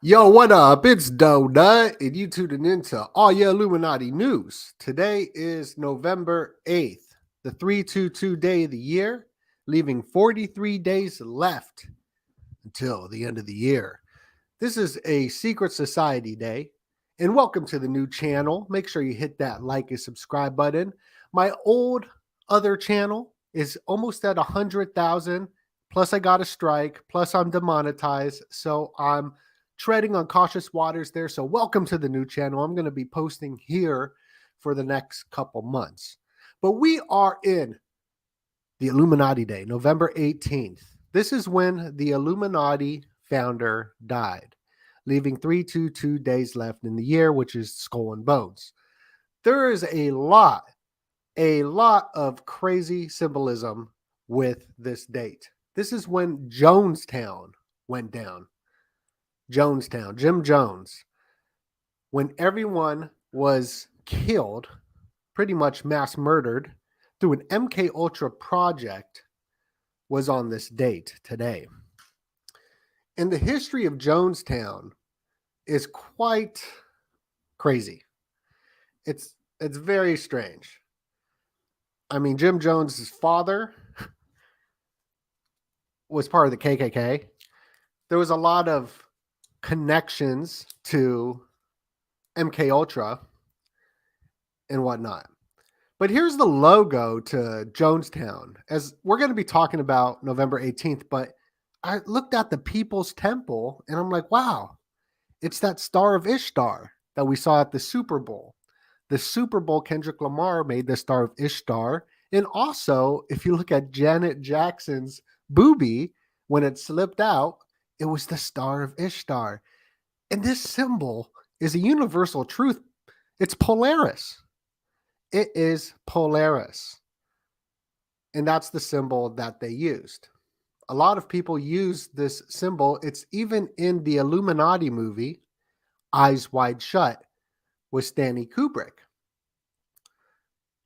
Yo, what up? It's Donut, and you tuning into all your Illuminati news. Today is November 8th, the 322 day of the year, leaving 43 days left until the end of the year. This is a secret society day, and welcome to the new channel. Make sure you hit that like and subscribe button. My old other channel is almost at 100,000, plus I got a strike, plus I'm demonetized, so I'm treading on cautious waters there. So welcome to the new channel. I'm going to be posting here for the next couple months. But we are in the Illuminati Day, November 18th. This is when the Illuminati founder died, leaving 322 days left in the year, which is Skull and Bones. There is a lot of crazy symbolism with this date. This is when Jonestown went down. Jonestown, Jim Jones, when everyone was killed, pretty much mass murdered through an MK Ultra project, was on this date today. And the history of Jonestown is quite crazy. It's very strange. I mean, Jim Jones's father was part of the KKK. There was a lot of connections to MK Ultra and whatnot. But here's the logo to Jonestown. As we're going to be talking about November 18th, but I looked at the People's Temple and I'm like, wow, it's that Star of Ishtar that we saw at the Super Bowl. The Super Bowl, Kendrick Lamar made the Star of Ishtar. And also, if you look at Janet Jackson's boobie, when it slipped out, it was the Star of Ishtar. And this symbol is a universal truth. It's Polaris. It is Polaris. And that's the symbol that they used. A lot of people use this symbol. It's even in the Illuminati movie, Eyes Wide Shut, with Stanley Kubrick.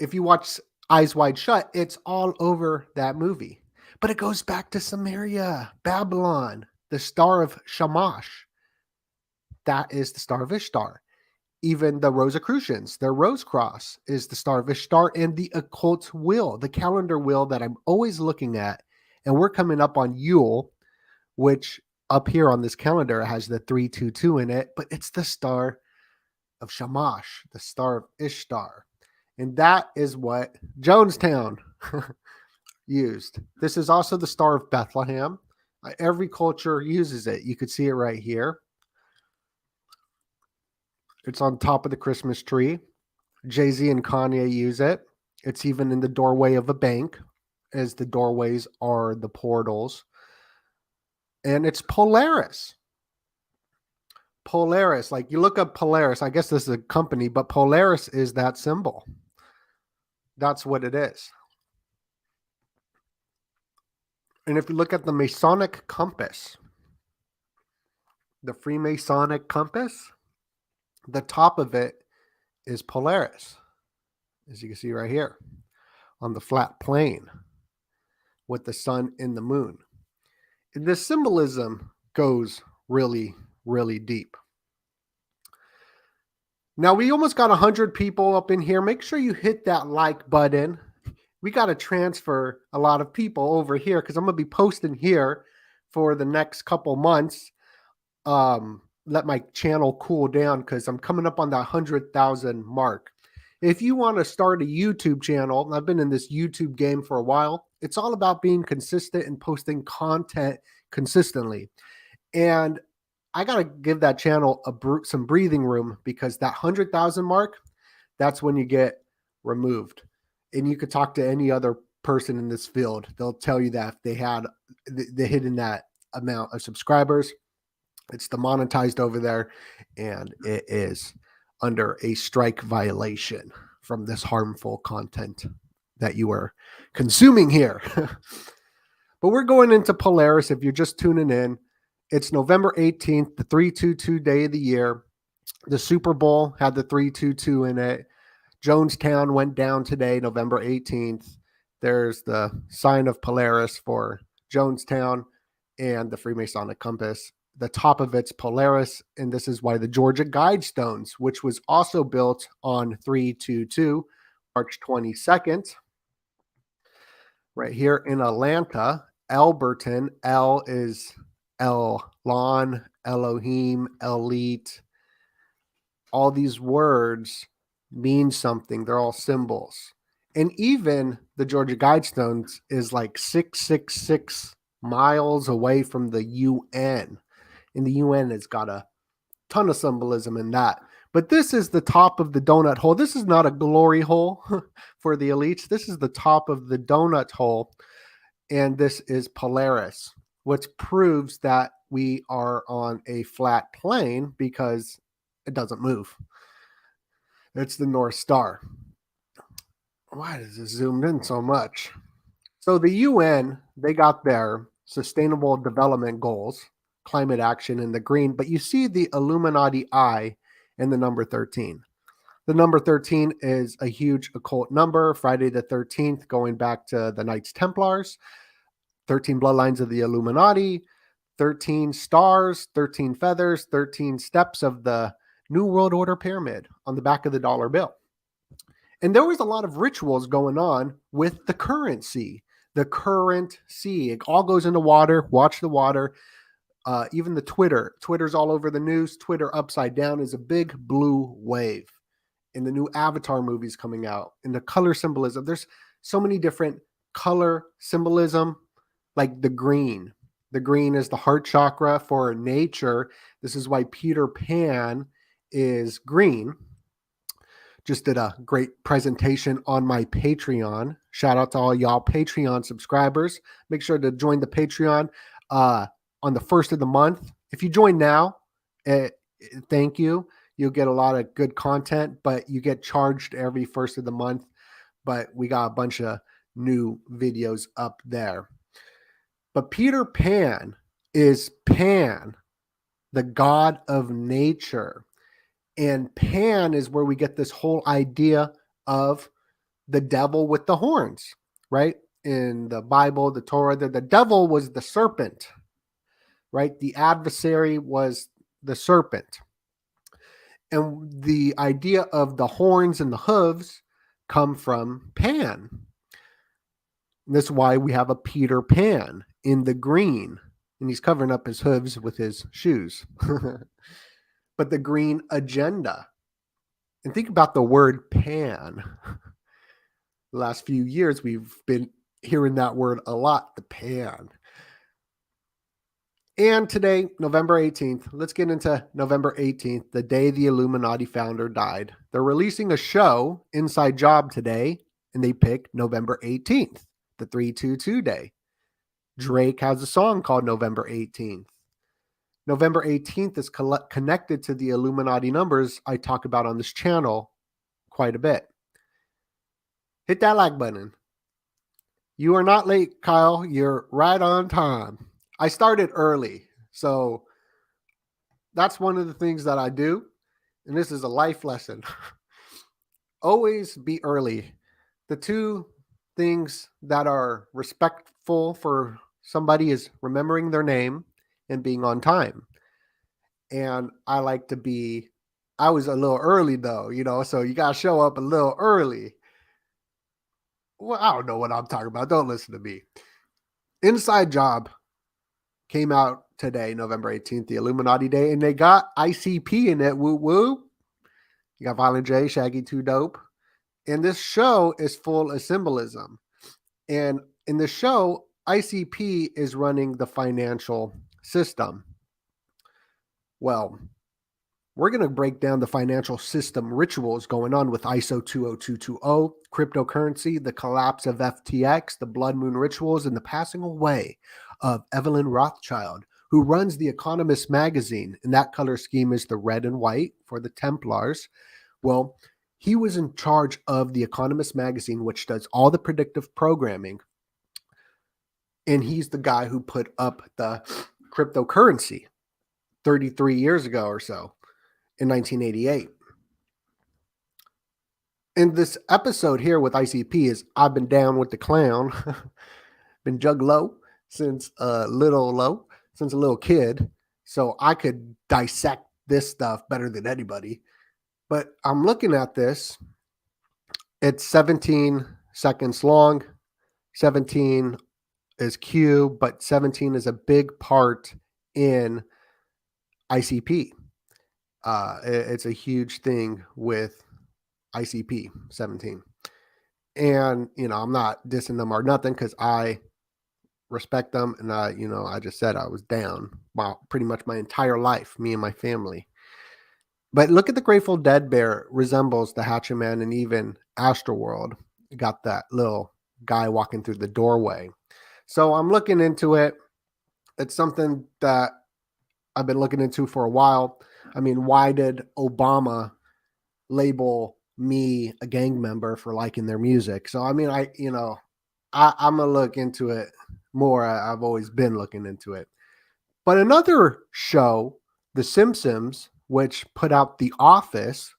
If you watch Eyes Wide Shut, it's all over that movie. But it goes back to Samaria, Babylon, the Star of Shamash. That is the Star of Ishtar. Even the Rosicrucians, their Rose Cross is the Star of Ishtar, and the occult wheel, the calendar wheel that I'm always looking at. And we're coming up on Yule, which up here on this calendar has the 322 in it, but it's the Star of Shamash, the Star of Ishtar. And that is what Jonestown used. This is also the Star of Bethlehem. Every culture uses it. You could see it right here. It's on top of the Christmas tree. Jay-Z and Kanye use it. It's even in the doorway of a bank, as the doorways are the portals. And it's Polaris. Polaris, like you look up Polaris, I guess this is a company, but Polaris is that symbol. That's what it is. And if you look at the Masonic compass, the Freemasonic compass, the top of it is Polaris, as you can see right here on the flat plane with the sun and the moon. And this symbolism goes really, really deep. Now, we almost got 100 people up in here. Make sure you hit that like button. We got to transfer a lot of people over here because I'm going to be posting here for the next couple months. Let my channel cool down because I'm coming up on that 100,000 mark. If you want to start a YouTube channel, I've been in this YouTube game for a while. It's all about being consistent and posting content consistently. And I got to give that channel some breathing room because that 100,000 mark, that's when you get removed. And you could talk to any other person in this field. They'll tell you that if they hit in that amount of subscribers, it's demonetized over there, and it is under a strike violation from this harmful content that you are consuming here. But we're going into Polaris. If you're just tuning in, it's November 18th, the 322 day of the year. The Super Bowl had the 322 in it. Jonestown went down today, November 18th. There's the sign of Polaris for Jonestown and the Freemasonic compass. the top of it's Polaris, and this is why the Georgia Guidestones, which was also built on 322, March 22nd, right here in Atlanta. Elberton, L is Elon, Elohim, Elite. All these words mean something. They're all symbols. And even the Georgia Guidestones is like 666 miles away from the UN. And the UN has got a ton of symbolism in that. But this is the top of the donut hole. This is not a glory hole for the elites. This is the top of the donut hole. And this is Polaris, which proves that we are on a flat plane because it doesn't move. It's the North Star. Why is this zoomed in so much? So the UN, they got their sustainable development goals, climate action in the green, but you see the Illuminati eye in the number 13. The number 13 is a huge occult number, Friday the 13th, going back to the Knights Templars, 13 bloodlines of the Illuminati, 13 stars, 13 feathers, 13 steps of the New World Order pyramid on the back of the dollar bill. And there was a lot of rituals going on with the currency. The currency. It all goes into water. Watch the water. Even the Twitter. Twitter's all over the news. Twitter upside down is a big blue wave. And the new Avatar movies coming out. And the color symbolism. There's so many different color symbolism. Like the green. The green is the heart chakra for nature. This is why Peter Pan is green. Just did a great presentation on my Patreon. Shout out to all y'all Patreon subscribers. Make sure to join the Patreon on the first of the month. If you join now, thank you. You'll get a lot of good content, but you get charged every first of the month. But we got a bunch of new videos up there. But Peter Pan is Pan, the god of nature. And Pan is where we get this whole idea of the devil with the horns, right? In the Bible, the Torah, the devil was the serpent, right? The adversary was the serpent. And the idea of the horns and the hooves come from Pan. And this is why we have a Peter Pan in the green. And he's covering up his hooves with his shoes. But the green agenda. And think about the word pan. The last few years, we've been hearing that word a lot, the pan. And today, November 18th, let's get into November 18th, the day the Illuminati founder died. They're releasing a show, Inside Job, today, and they picked November 18th, the 322 day. Drake has a song called November 18th. November 18th is connected to the Illuminati numbers I talk about on this channel quite a bit. Hit that like button. You are not late, Kyle. You're right on time. I started early, so that's one of the things that I do, and this is a life lesson. Always be early. The two things that are respectful for somebody is remembering their name and being on time. And I like to be, I was a little early though, so you got to show up a little early. Well, I don't know what I'm talking about. Don't listen to me. Inside Job came out today, November 18th, the Illuminati Day, and they got ICP in it. Woo woo. You got Violent J, Shaggy 2 Dope. And this show is full of symbolism. And in the show, ICP is running the financial system. Well, we're going to break down the financial system rituals going on with ISO 20220, cryptocurrency, the collapse of FTX, the blood moon rituals, and the passing away of Evelyn Rothschild, who runs The Economist magazine. And that color scheme is the red and white for the Templars. Well, he was in charge of The Economist magazine, which does all the predictive programming. And he's the guy who put up the cryptocurrency 33 years ago or so in 1988. And this episode here with ICP is I've been down with the clown. Been jug low since a little kid. So I could dissect this stuff better than anybody. But I'm looking at this. It's 17 seconds long. 17 is Q, but 17 is a big part in ICP. It's a huge thing with ICP 17. And, I'm not dissing them or nothing because I respect them. And I just said I was down pretty much my entire life, me and my family. But look at the Grateful Dead bear resembles the Hatchet-Man and even Astroworld. You got that little guy walking through the doorway. So I'm looking into it. It's something that I've been looking into for a while. I mean, why did Obama label me a gang member for liking their music? So, I mean, I'm going to look into it more. I've always been looking into it. But another show, The Simpsons, which put out The Office.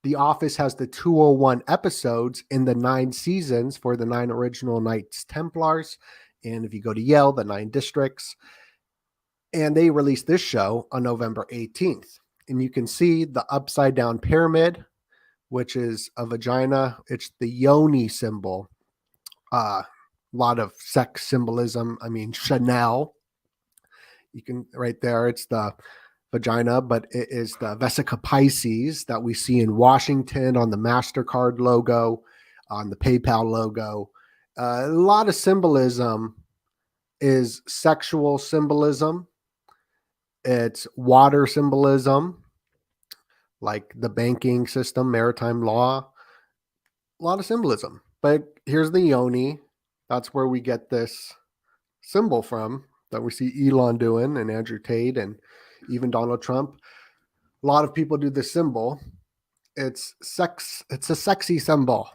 The Office has the 201 episodes in the 9 seasons for the 9 original Knights Templars. And if you go to Yale, the 9 districts. And they released this show on November 18th. And you can see the upside down pyramid, which is a vagina. It's the yoni symbol. A lot of sex symbolism. I mean, Chanel. You can right there. It's the vagina, but it is the Vesica Pisces that we see in Washington on the MasterCard logo, on the PayPal logo. A lot of symbolism is sexual symbolism. It's water symbolism, like the banking system, maritime law. A lot of symbolism. But here's the yoni. That's where we get this symbol from that we see Elon doing and Andrew Tate and even Donald Trump. A lot of people do this symbol. It's a sexy symbol.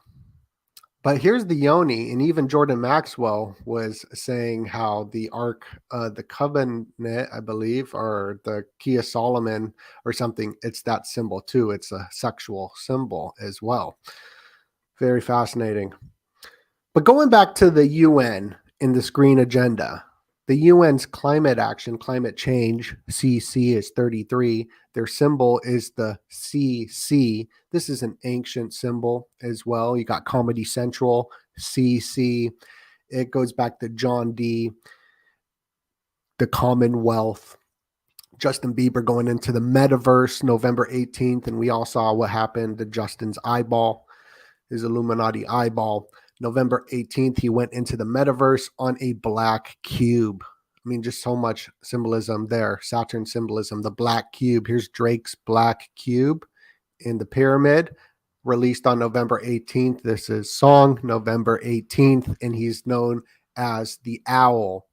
But here's the yoni, and even Jordan Maxwell was saying how the Ark, the Covenant, I believe, or the Key of Solomon or something, it's that symbol too. It's a sexual symbol as well. Very fascinating. But going back to the UN in this green agenda, the UN's climate action, climate change, CC is 33. Their symbol is the CC. This is an ancient symbol as well. You got Comedy Central, CC. It goes back to John D., the Commonwealth. Justin Bieber going into the metaverse November 18th, and we all saw what happened to Justin's eyeball, his Illuminati eyeball. November 18th, he went into the metaverse on a black cube. I mean, just so much symbolism there. Saturn symbolism, the black cube. Here's Drake's black cube in the pyramid, released on November 18th. This is song November 18th, and he's known as the Owl.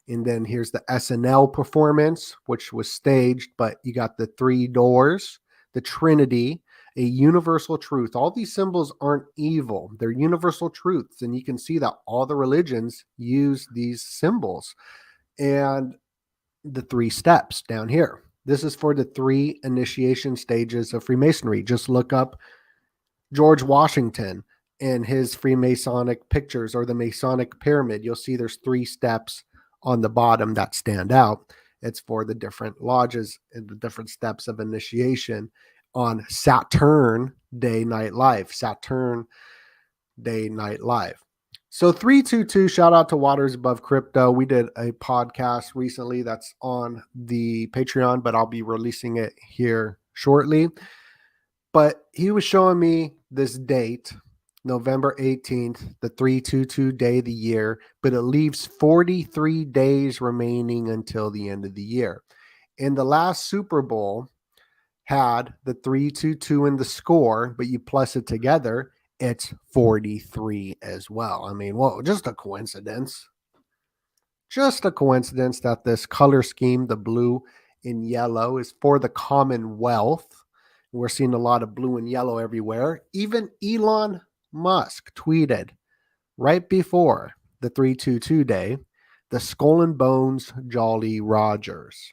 And then here's the SNL performance, which was staged, but you got the 3 doors, the Trinity, a universal truth. All these symbols aren't evil. They're universal truths. And you can see that all the religions use these symbols. And the 3 steps down here. This is for the 3 initiation stages of Freemasonry. Just look up George Washington and his Freemasonic pictures or the Masonic pyramid. You'll see there's 3 steps on the bottom that stand out. It's for the different lodges and the different steps of initiation on Saturn Day Night Live. Saturn Day Night Live. So 322, shout out to Waters Above Crypto. We did a podcast recently that's on the Patreon, but I'll be releasing it here shortly. But he was showing me this date, November 18th, the 322 day of the year, but it leaves 43 days remaining until the end of the year. In the last Super Bowl had the 322 in the score, but you plus it together, it's 43 as well. I mean, well, just a coincidence. Just a coincidence that this color scheme, the blue and yellow, is for the Commonwealth. We're seeing a lot of blue and yellow everywhere. Even Elon Musk tweeted right before the 322 day, the Skull and Bones Jolly Rogers.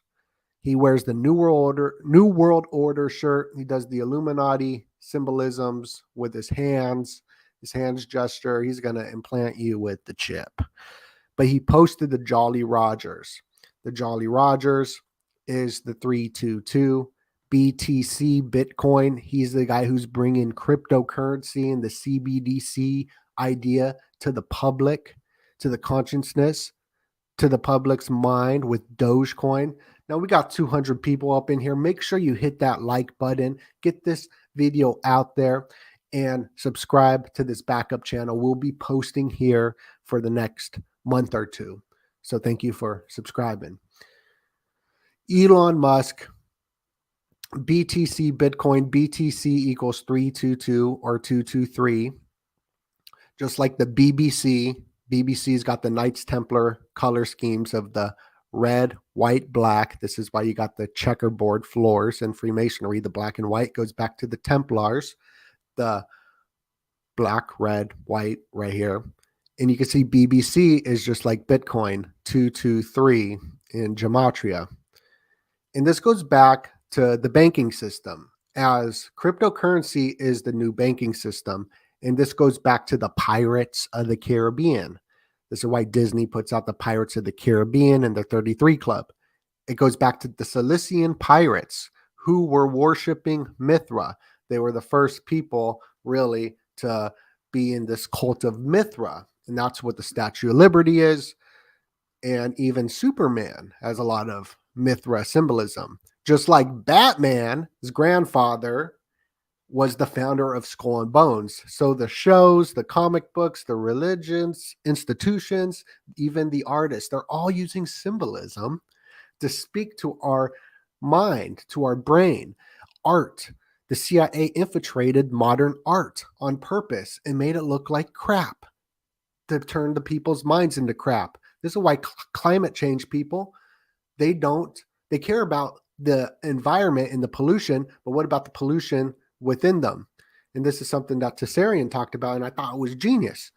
He wears the New World Order shirt. He does the Illuminati symbolisms with his hands gesture. He's going to implant you with the chip. But he posted the Jolly Rogers. The Jolly Rogers is the 322. BTC, Bitcoin, he's the guy who's bringing cryptocurrency and the CBDC idea to the public, to the consciousness, to the public's mind with Dogecoin. Now we got 200 people up in here. Make sure you hit that like button, get this video out there, and subscribe to this backup channel. We'll be posting here for the next month or two. So thank you for subscribing. Elon Musk, BTC, Bitcoin, BTC equals 322 or 223. Just like the BBC, BBC's got the Knights Templar color schemes of the red, white, black. This is why you got the checkerboard floors in Freemasonry. The black and white goes back to the Templars. The black, red, white right here. And you can see BBC is just like Bitcoin, 223 in Gematria. And this goes back to the banking system, as cryptocurrency is the new banking system. And this goes back to the Pirates of the Caribbean. This is why Disney puts out the Pirates of the Caribbean and the 33 Club. It goes back to the Cilician pirates who were worshiping Mithra. They were the first people really to be in this cult of Mithra. And that's what the Statue of Liberty is. And even Superman has a lot of Mithra symbolism. Just like Batman, his grandfather was the founder of Skull and Bones. So the shows, the comic books, the religions, institutions, even the artists, they're all using symbolism to speak to our mind, to our brain. Art. The CIA infiltrated modern art on purpose and made it look like crap to turn the people's minds into crap. This is why climate change people, they care about the environment and the pollution, but what about the pollution within them? And this is something that Tessarian talked about, and I thought was genius,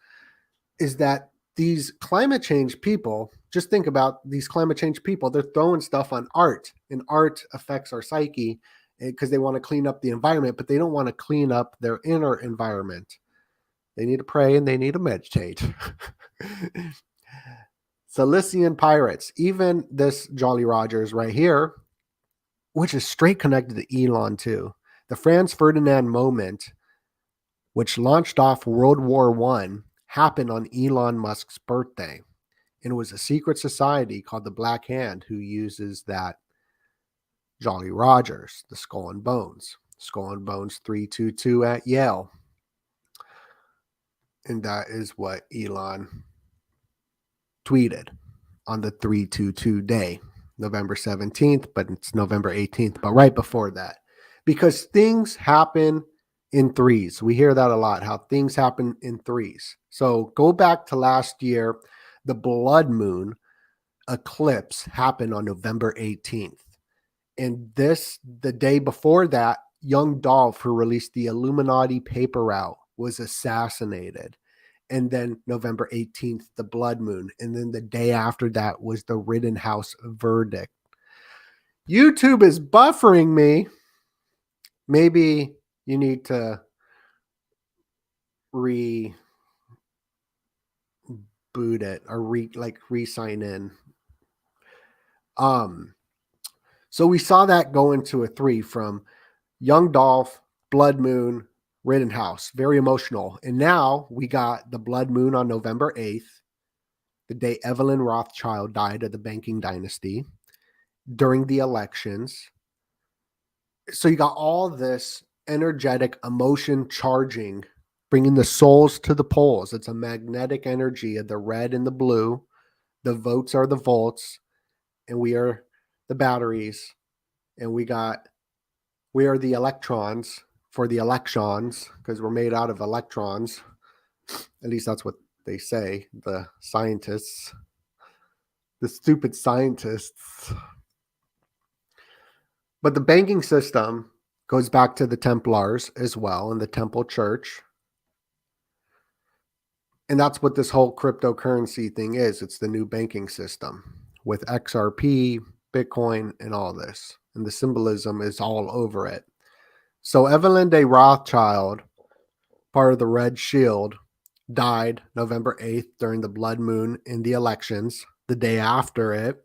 is that these climate change people, just think about these climate change people, they're throwing stuff on art, and art affects our psyche because they want to clean up the environment, but they don't want to clean up their inner environment. They need to pray and they need to meditate. Cilician pirates, even this Jolly Rogers right here, which is straight connected to Elon too. The Franz Ferdinand moment, which launched off World War I, happened on Elon Musk's birthday. And it was a secret society called the Black Hand who uses that Jolly Rogers, the Skull and Bones. Skull and Bones 322 at Yale. And that is what Elon tweeted on the 322 day, November 17th, but it's November 18th, but right before that. Because things happen in threes. We hear that a lot, how things happen in threes. So go back to last year, the blood moon eclipse happened on November 18th. And the day before that, young Dolph, who released the Illuminati paper route, was assassinated. And then November 18th, the blood moon. And then the day after that was the Rittenhouse verdict. YouTube is buffering me. Maybe you need to reboot it or re-sign in. So we saw that go into a 3 from young Dolph, blood moon, Rittenhouse, very emotional. And now we got the blood moon on November 8th, the day Evelyn Rothschild died of the banking dynasty during the elections. So you got all this energetic emotion charging, bringing the souls to the polls. It's a magnetic energy of the red and the blue. The votes are the volts, and we are the batteries, and we are the electrons for the electrons, because we're made out of electrons. At least that's what they say, the scientists, the stupid scientists. But the banking system goes back to the Templars as well, and the Temple Church. And that's what this whole cryptocurrency thing is. It's the new banking system with XRP, Bitcoin, and all this. And the symbolism is all over it. So Evelyn de Rothschild, part of the Red Shield, died November 8th during the blood moon in the elections. The day after it,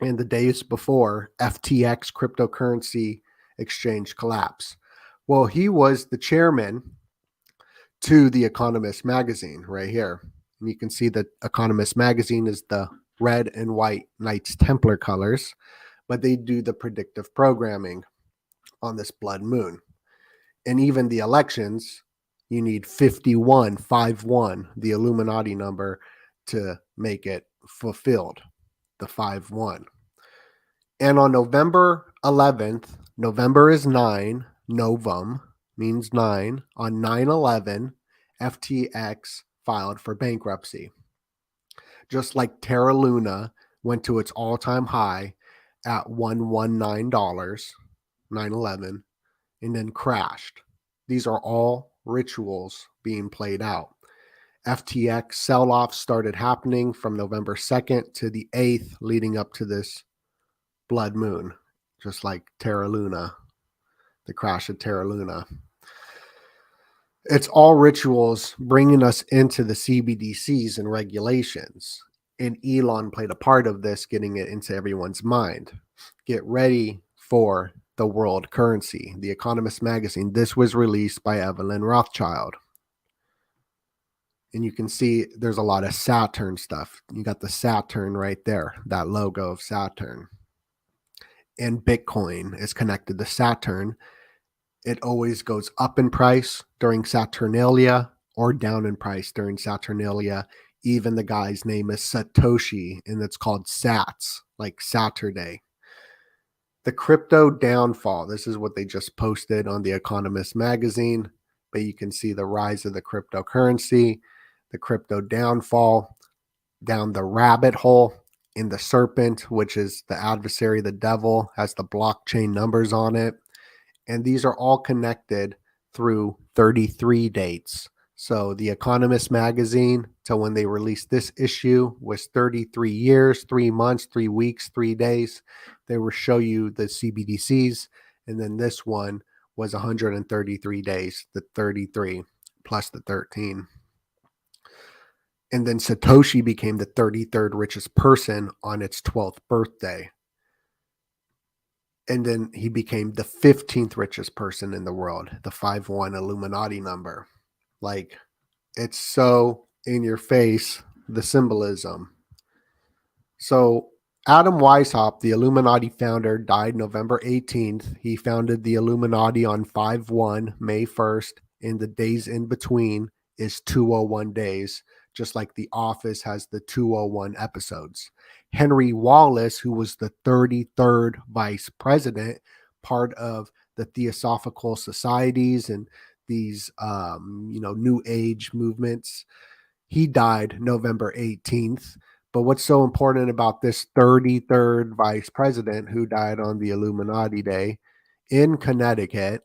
and the days before FTX cryptocurrency exchange collapse. Well, he was the chairman to The Economist magazine right here. And you can see that Economist magazine is the red and white Knights Templar colors, but they do the predictive programming on this blood moon. And even the elections, you need 51, the Illuminati number, to make it fulfilled, the 5-1. And on November 11th, November is 9, Novum means 9. On 9/11, FTX filed for bankruptcy. Just like Terra Luna went to its all-time high at $119, 9/11, and then crashed. These are all rituals being played out. FTX sell-off started happening from November 2nd to the 8th, leading up to this blood moon, just like Terra Luna, the crash of Terra Luna. It's all rituals bringing us into the CBDCs and regulations. And Elon played a part of this, getting it into everyone's mind. Get ready for the world currency. The Economist magazine. This was released by Evelyn Rothschild. And you can see there's a lot of Saturn stuff. You got the Saturn right there, that logo of Saturn. And Bitcoin is connected to Saturn. It always goes up in price during Saturnalia or down in price during Saturnalia. Even the guy's name is Satoshi, and it's called Sats, like Saturday. The crypto downfall. This is what they just posted on The Economist magazine, but you can see the rise of the cryptocurrency, the crypto downfall, down the rabbit hole in the serpent, which is the adversary, the devil, has the blockchain numbers on it. And these are all connected through 33 dates. So the Economist magazine, to when they released this issue, was 33 years, 3 months, 3 weeks, 3 days. They will show you the CBDCs. And then this one was 133 days, the 33 plus the 13. And then Satoshi became the 33rd richest person on its 12th birthday. And then he became the 15th richest person in the world, the 5-1 Illuminati number. Like, it's so in your face, the symbolism. So Adam Weishaupt, the Illuminati founder, died November 18th. He founded the Illuminati on 5-1, May 1st, and the days in between is 201 days, just like The Office has the 201 episodes. Henry Wallace, who was the 33rd vice president, part of the Theosophical Societies and these, New Age movements, he died November 18th. But what's so important about this 33rd vice president who died on the Illuminati Day in Connecticut?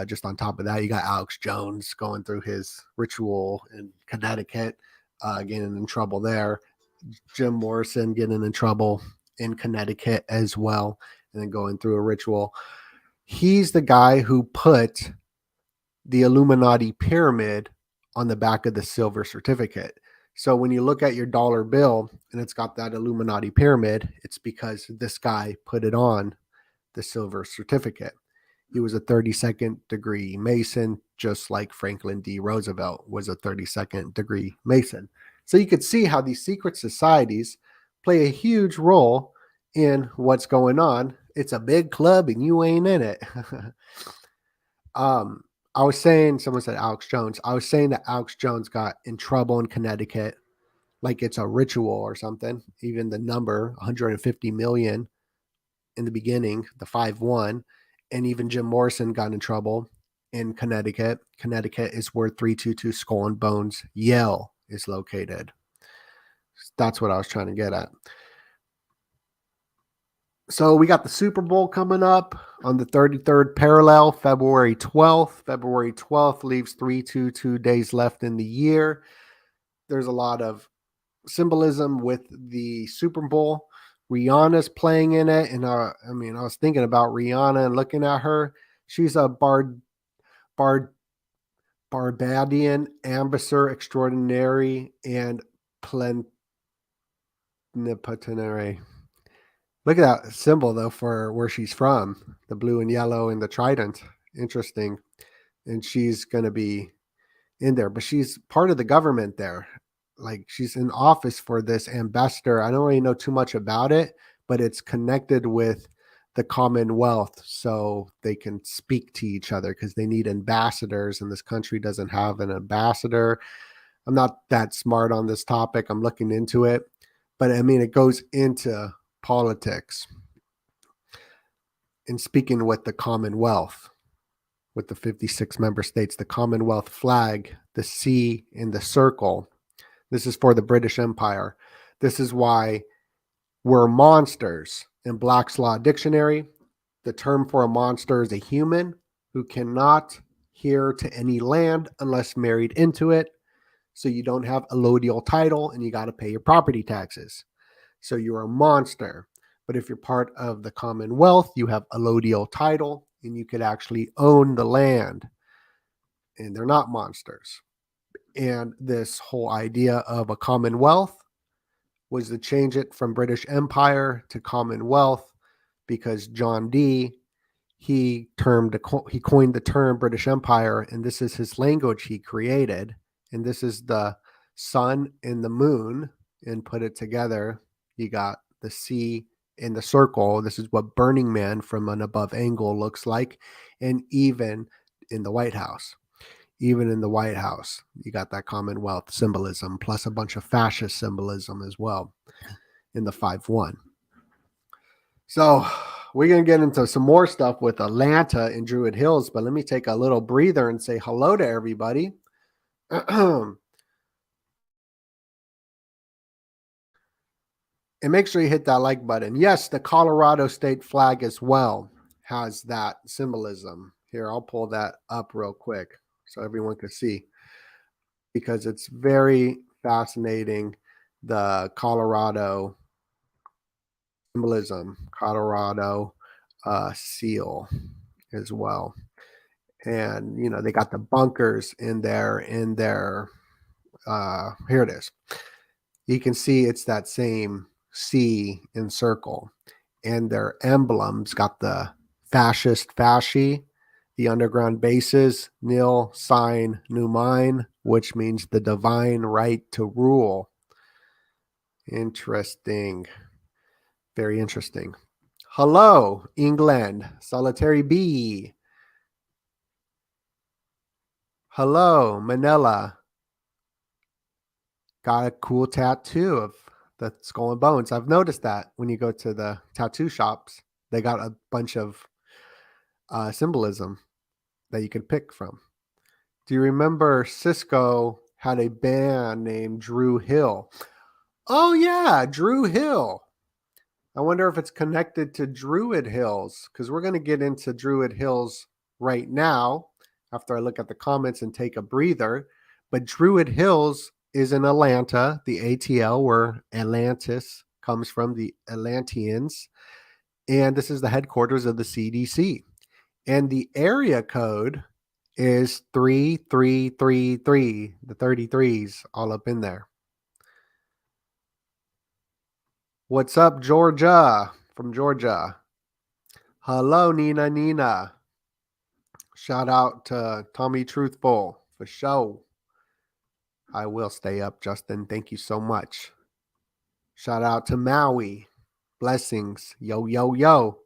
Just on top of that, you got Alex Jones going through his ritual in Connecticut, getting in trouble there. Jim Morrison getting in trouble in Connecticut as well, and then going through a ritual. He's the guy who put the Illuminati pyramid on the back of the silver certificate. So when you look at your dollar bill and it's got that Illuminati pyramid, it's because this guy put it on the silver certificate. He was a 32nd degree Mason, just like Franklin D. Roosevelt was a 32nd degree Mason. So you could see how these secret societies play a huge role in what's going on. It's a big club and you ain't in it. I was saying, someone said Alex Jones. I was saying that Alex Jones got in trouble in Connecticut, like it's a ritual or something. Even the number 150 million in the beginning, the 5-1, and even Jim Morrison got in trouble in Connecticut. Connecticut is where 322 Skull and Bones Yale is located. That's what I was trying to get at. So we got the Super Bowl coming up on the 33rd parallel, February 12th. February 12th leaves 322 days left in the year. There's a lot of symbolism with the Super Bowl. Rihanna's playing in it. And I was thinking about Rihanna and looking at her. She's a Barbadian ambassador extraordinary and plenipotentiary. Look at that symbol though for where she's from, the blue and yellow and the trident. Interesting. And she's going to be in there, but she's part of the government there. Like she's in office for this ambassador. I don't really know too much about it, but it's connected with the Commonwealth so they can speak to each other because they need ambassadors, and this country doesn't have an ambassador. I'm not that smart on this topic. I'm looking into it, but I mean, it goes into politics and speaking with the Commonwealth, with the 56 member states, the Commonwealth flag, the C in the circle. This is for the British Empire. This is why we're monsters. In Black's Law Dictionary, the term for a monster is a human who cannot heir to any land unless married into it. So you don't have allodial title and you got to pay your property taxes. So you're a monster. But if you're part of the Commonwealth, you have allodial title and you could actually own the land. And they're not monsters. And this whole idea of a Commonwealth was to change it from British Empire to Commonwealth because John Dee he coined the term British Empire, and this is his language he created, and this is the sun and the moon, and put it together. You got the C in the circle. This is what Burning Man from an above angle looks like, and even in the White House. Even in the White House, you got that Commonwealth symbolism, plus a bunch of fascist symbolism as well in the 5-1. So we're going to get into some more stuff with Atlanta and Druid Hills, but let me take a little breather and say hello to everybody. And make sure you hit that like button. Yes, the Colorado state flag as well has that symbolism. Here, I'll pull that up real quick so everyone can see, because it's very fascinating, the Colorado symbolism, Colorado seal as well. And, you know, they got the bunkers in there, here it is. You can see it's that same C in circle. And their emblems got the fascist fasci, the underground bases, nil sign numine, which means the divine right to rule. Interesting. Very interesting. Hello, England. Solitary bee. Hello, Manila. Got a cool tattoo of the skull and bones. I've noticed that when you go to the tattoo shops, they got a bunch of symbolism that you can pick from. Do you remember Cisco had a band named Drew Hill? Oh, yeah, Drew Hill. I wonder if it's connected to Druid Hills, because we're going to get into Druid Hills right now after I look at the comments and take a breather. But Druid Hills is in Atlanta, the ATL, where Atlantis comes from, the Atlanteans. And this is the headquarters of the CDC. And the area code is 3333, the 33s all up in there. What's up, Georgia? From Georgia. Hello, Nina. Shout out to Tommy Truthful for show. I will stay up, Justin. Thank you so much. Shout out to Maui. Blessings. Yo, yo, yo.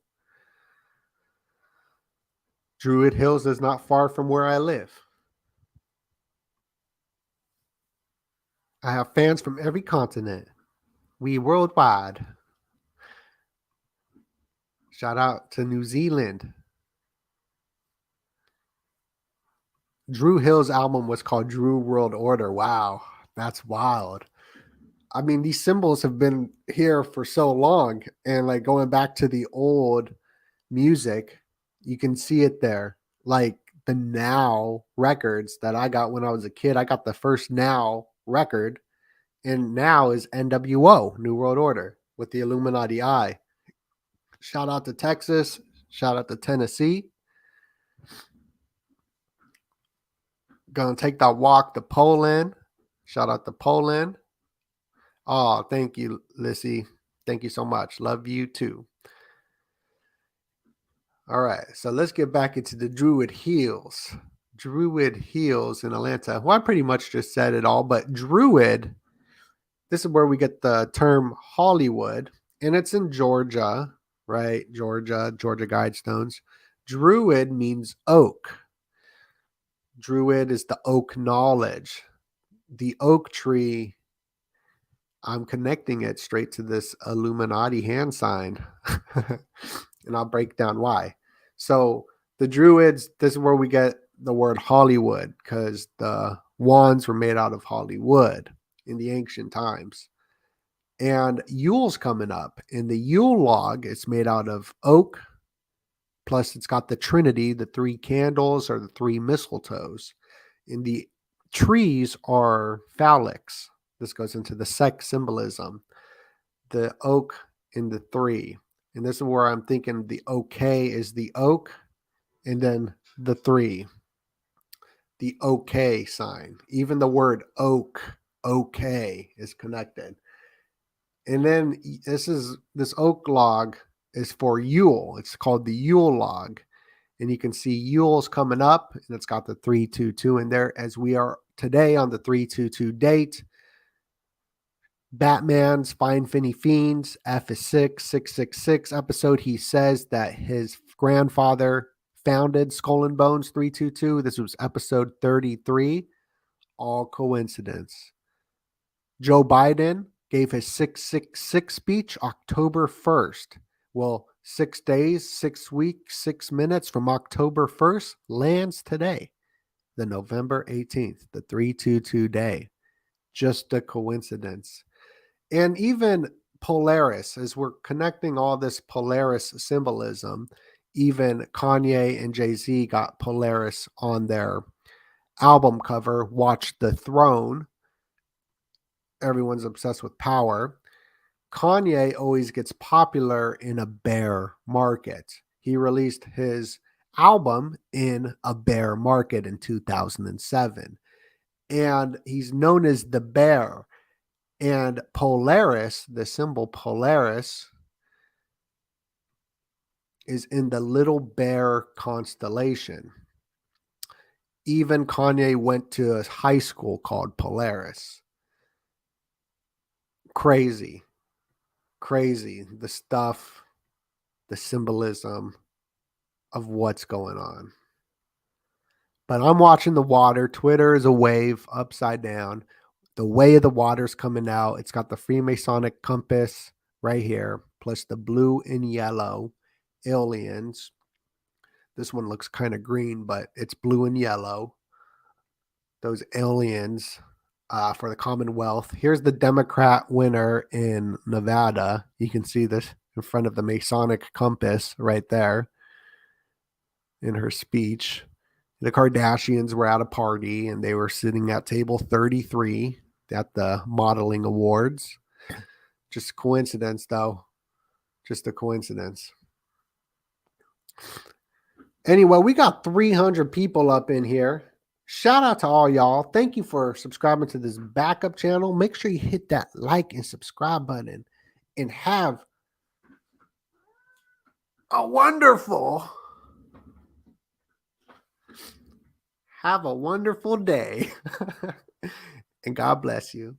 Druid Hills is not far from where I live. I have fans from every continent. We worldwide. Shout out to New Zealand. Drew Hill's album was called Drew World Order. Wow, that's wild. I mean, these symbols have been here for so long, and like going back to the old music, you can see it there. Like the Now records that I got when I was a kid, I got the first Now record, and Now is NWO, New World Order, with the Illuminati eye. Shout out to Texas. Shout out to Tennessee. Gonna take that walk to Poland. Shout out to Poland. Oh, thank you, Lissy. Thank you so much. Love you too. All right, so let's get back into the Druid Hills. Druid Hills in Atlanta. Well, I pretty much just said it all, but Druid, this is where we get the term Hollywood, and it's in Georgia, right? Georgia Guidestones. Druid means oak. Druid is the oak knowledge. The oak tree, I'm connecting it straight to this Illuminati hand sign. And I'll break down why. So the Druids, this is where we get the word Hollywood, because the wands were made out of Hollywood in the ancient times. And Yule's coming up. In the Yule log, it's made out of oak, plus it's got the Trinity, the three candles or the three mistletoes. In the trees are phallics. This goes into the sex symbolism. The oak in the three. And this is where I'm thinking the okay is the oak, and then the three, the okay sign. Even the word oak, okay, is connected. And then this oak log is for Yule. It's called the Yule log. And you can see Yule's coming up, and it's got the 322 in there, as we are today on the 322 date. Batman's Find Finny Fiends, F is 666 episode. He says that his grandfather founded Skull and Bones 322. This was episode 33. All coincidence. Joe Biden gave his 666 speech October 1st. Well, 6 days, 6 weeks, 6 minutes from October 1st lands today, the November 18th, the 322 day. Just a coincidence. And even Polaris, as we're connecting all this Polaris symbolism, even Kanye and Jay-Z got Polaris on their album cover. Watch the Throne. Everyone's obsessed with power. Kanye always gets popular in a bear market. He released his album in a bear market in 2007. And he's known as the Bear. And Polaris, the symbol Polaris, is in the Little Bear constellation. Even Kanye went to a high school called Polaris. Crazy. The stuff, the symbolism of what's going on. But I'm watching the water. Twitter is a wave upside down. The way of the water's coming out. It's got the Freemasonic compass right here, plus the blue and yellow aliens. This one looks kind of green, but it's blue and yellow. Those aliens for the Commonwealth. Here's the Democrat winner in Nevada. You can see this in front of the Masonic compass right there in her speech. The Kardashians were at a party, and they were sitting at table 33 at the modeling awards. Just a coincidence, though. Just a coincidence. Anyway, we got 300 people up in here. Shout out to all y'all. Thank you for subscribing to this backup channel. Make sure you hit that like and subscribe button, and have a wonderful day. And God bless you.